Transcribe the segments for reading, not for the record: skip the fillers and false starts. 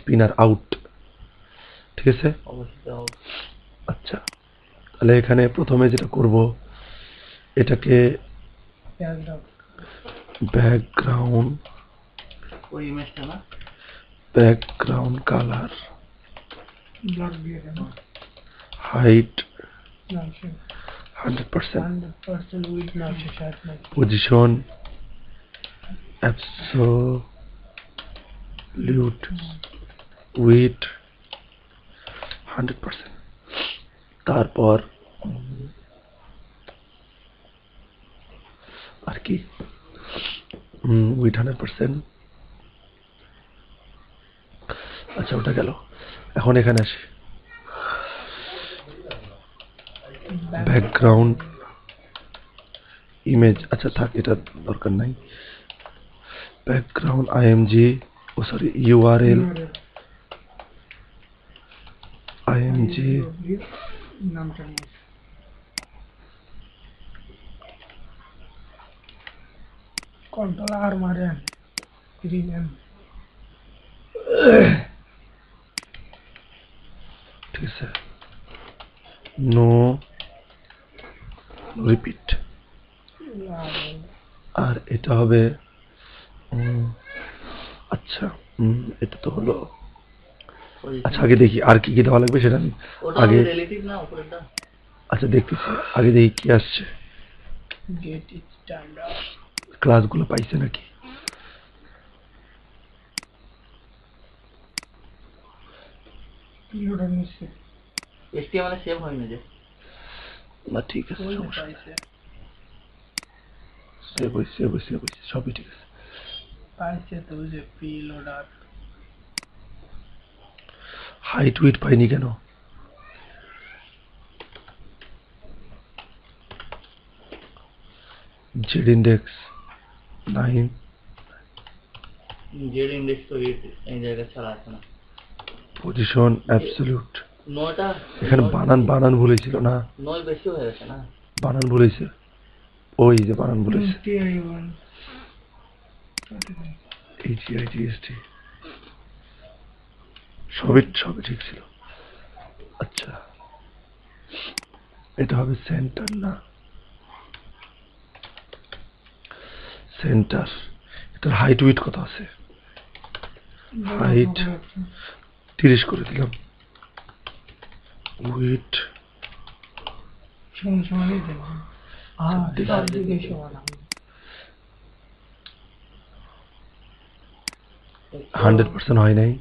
Spinner out, ঠিক আছে। আচ্ছা, তাহলে এখানে প্রথমে যেটা করব, এটাকে background colour, height 100%, position absolute with 100%, তারপর আর কি উইথ 100%। আচ্ছা, ওটা গেল। এখন এখানে আসি, ব্যাকগ্রাউন্ড ইমেজ, আচ্ছা থাক, এটা দরকার নাই। Background img, oh sorry url img control R मारे रीनेम, ঠিক আছে, নো রিপিট। আর এটা হবে আচ্ছা, এটা তো হলো। আচ্ছা, আগে দেখি আর কি কি দেওয়া লাগবে সেটা আমি আগে, আচ্ছা দেখতেছি, আগে দেখি কি আসছে, ক্লাসগুলো পাইছে নাকি। না ঠিক আছে, সেভ হয়েছে, সবই ঠিক আছে। হাইট উইথ পাইনি কেন? জেড ইন্ডেক্স 9, জেড ইন্ডেক্স তো এই জায়গায় ছাড়া আছে না। পজিশন অ্যাবসলিউট, নয়টা এখানে বানান ভুলেছিল না, নয় বেশি হয়ে গেছে না, বানান ভুলেছে, ওই যে বানান ভুলেছে, HIGST সবই ঠিক ছিল। আচ্ছা, এটা হবে সেন্টার না, সেন্টার। এটার হাইট উইথ কত আছে? হাইট 30 করে দিলাম, উইথ 100% হয় নাই।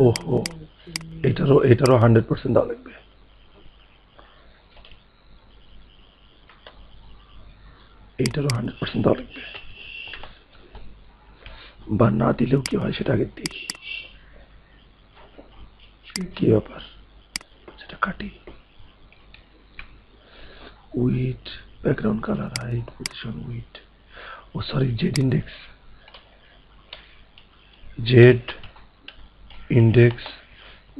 ওহো, এটারও 100% দেওয়া লাগবে। এইটারও 100% দেওয়া লাগবে, বা না দিলেও কি হয় সেটা আগে দেখি কি ব্যাপার। সেটা কাটি, with background colour, height, position, with, oh sorry Z index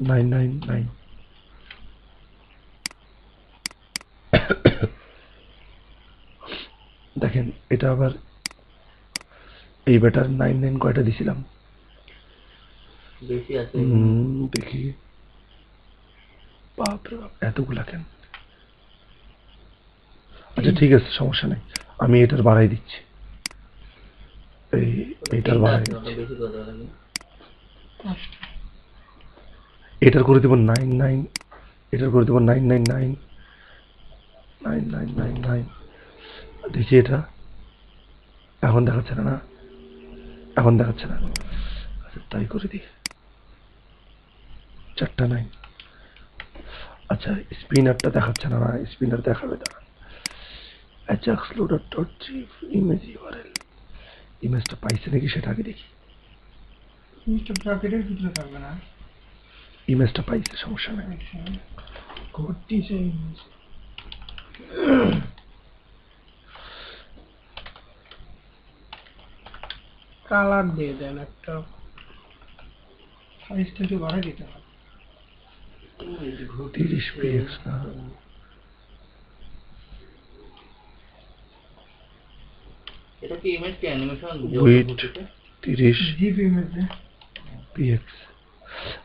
999। দেখেন এটা আবার এই বেটার 99 কয়টা দিছিলাম? বেশি আছে দেখি, বাপরে বাপ, এতগুলা কেন? আচ্ছা ঠিক আছে, সমস্যা নেই, আমি এটার বাড়াই দিচ্ছি, এইটার বাড়াই দিচ্ছি, এটার করে দেব 99, এটার করে দেব 999। দেখি এটা এখন দেখাচ্ছে না, এখন দেখাচ্ছে না। আচ্ছা তাই করে দিই, 4টা 9। আচ্ছা স্পিনারটা দেখাচ্ছে না, স্পিনার দেখাবে, দাঁড়ান। ajax loader.gif ইমেজ ইউআরএল, ইমেজটা পাইছে নাকি সেটা আগে দেখি। ইমেজটা পাইছে, সমস্যা নেই। কালার দিয়ে দেন একটা, সাইজটা একটু বাড়াই দিতে হবে। 30 px না, এটা কি ইমেজ কি animation with 30 zip image px।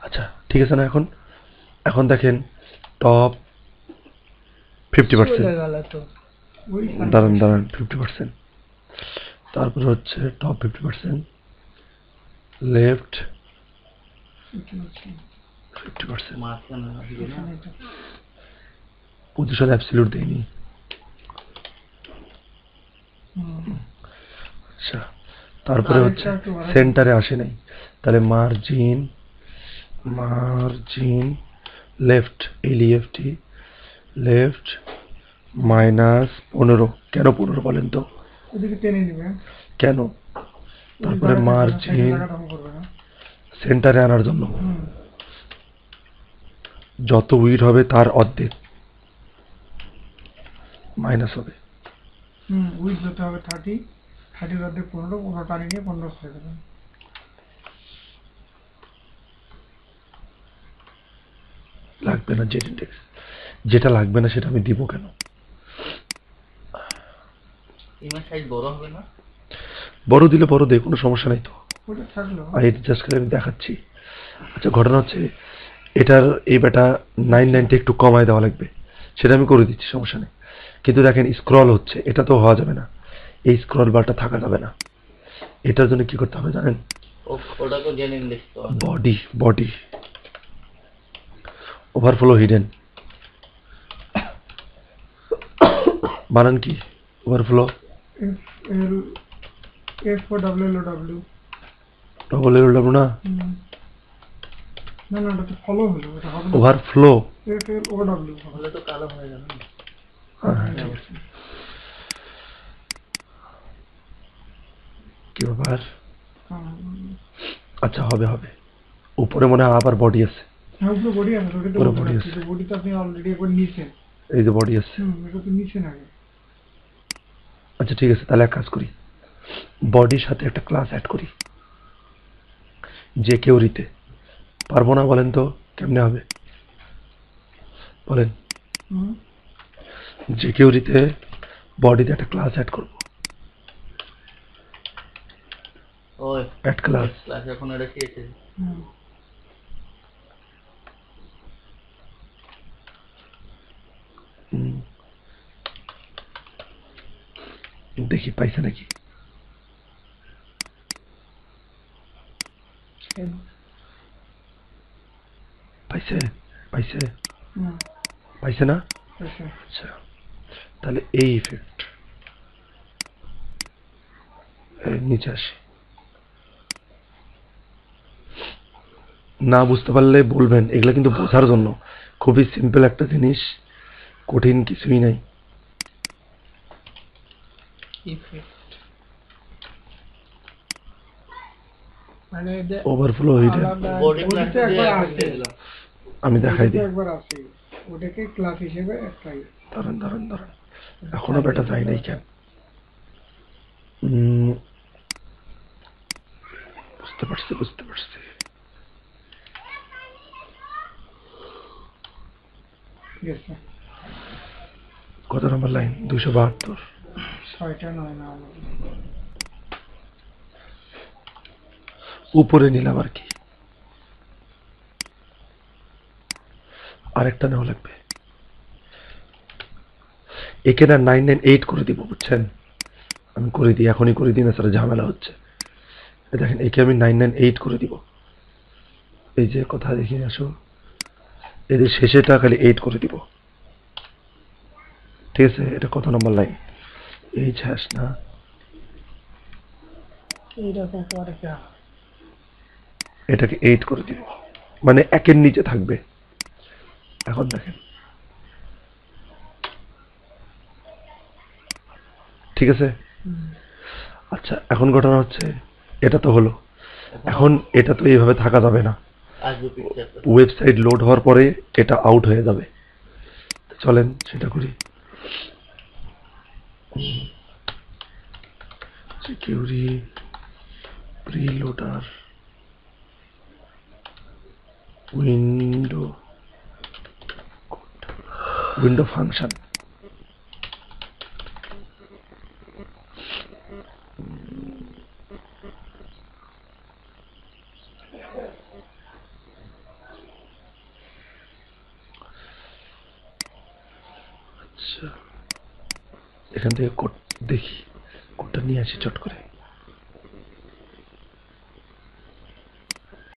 আচ্ছা ঠিক আছে না, এখন এখন দেখেন টপ 50%, চলে গেল তো ওই দাঁড়ান দাঁড়ান 50%, তারপরে হচ্ছে টপ 50%, লেফট 50%, মাঝখানে আসবে না। পজিশন অ্যাবসলিউট দেয়নি। আচ্ছা তারপরে হচ্ছে সেন্টারে আসে নাই, তাহলে মার্জিন মার্জিন লেফট এলইএফটি লেফট -15। কেন 15 বলেন তো, ওদিকে টেনে নিবে, কেন? তারপরে মার্জিন সেন্টারে আনার জন্য যত উইড হবে তার অর্ধেক মাইনাস হবে। উইথ যেতে হবে 30, 30 অর্ধেক 15, 15 টানি নিয়ে 15 ছেড়ে দেবেন। লাগবে না জেড ইন্ডেক্স, যেটা লাগবে না সেটা আমি দিব কেন? ইমেজ সাইজ বড় হবে না? বড় দিলে বড় দে, কোনো সমস্যা নাই তো। ওটা থাকলো আর এটা জাস্ট করে আমি দেখাচ্ছি। আচ্ছা ঘটনা হচ্ছে এটার এই বেটা 990 একটু কমায় দেওয়া লাগবে, সেটা আমি করে দিচ্ছি, সমস্যা নেই। কিন্তু দেখেন স্ক্রল হচ্ছে, এটা তো হওয়া যাবে না, এই স্ক্রল বারটা থাকা যাবে না। এটার জন্য কি করতে হবে জানেন? ওটা তো জেনে ইন্ডেক্স তো হবে। বডি বডি ওভারফ্লো হিডেন, বানান কি overflow? L F O W L O W. Double L W না, না না ওটা তো ফলো হলো, এটা হবে না। Overflow. F L O W হবে। হলে তো কালো হয়ে গেল না। হ্যাঁ ঠিক আছে। কি ব্যাপার? আচ্ছা হবে হবে। উপরে মনে হয় আবার বডি আছে, হ্যাঁ উপরে বডি আছে, ওটা তো উপরে body আছে। বডি তো আপনি অলরেডি একবার নিছেন। এই যে বডি আছে। এটা তো নিছেন আগে। আচ্ছা ঠিক আছে, তাহলে এক কাজ করি, বডির সাথে একটা ক্লাস অ্যাড করি, যে কেউরিতে। পারবো না বলেন তো কেমনে হবে বলেন? যে কেউরিতে বডিতে একটা ক্লাস অ্যাড করব, ওই অ্যাড ক্লাস। ক্লাস এখন এটা শিখেছে। দেখি পাইছে নাকি। পাইছে পাইছে পাইছে না? আচ্ছা তাহলে এই ইফেক্ট নিচে আসি। না বুঝতে পারলে বলবেন, এগুলা কিন্তু বোঝার জন্য, খুবই সিম্পল একটা জিনিস, কঠিন কিছুই নাই। মানে ওভারফ্লো হিডেন বডি বডিতে একবার আছে, আমি দেখাই দিই। একবার আছে, ওটাকে ক্লাস হিসেবে একটাই। দাঁড়ান দাঁড়ান দাঁড়ান, এখনো বেটা যায় নাই কেন? বুঝতে পারছি বুঝতে পারছি। কত নম্বর লাইন? 272। 6টা 9 না উপরে নিলাম আর কি, আরেকটা নেওয়া লাগবে। একে না 998 করে দিব, বুঝছেন? আমি করে দিই, এখনই করে দিই, না স্যার ঝামেলা হচ্ছে। দেখেন একে আমি 998 করে দিব। এই যে কথা দেখি আসো, এই যে শেষেটা খালি 8 করে দিব, ঠিক আছে? এটা কত নম্বর লাইন? এই হ্যাশ না, এইরকম করে কি এটাকে 8 করে দিব, মানে একের নিচে থাকবে। এখন দেখেন ঠিক আছে? আচ্ছা এখন ঘটনা হচ্ছে, এটা তো হলো, এখন এটা তো এইভাবে থাকা যাবে না, আসবে পিকচারটা। ওয়েবসাইট লোড হওয়ার পরে এটা আউট হয়ে যাবে। চলেন সেটা করি। সিকিউরি প্রিলোডার উইন্ডো উইন্ডো ফাংশন, আচ্ছা, এখান থেকে কোড দেখি, কোডটা নিয়ে আসি চট করে।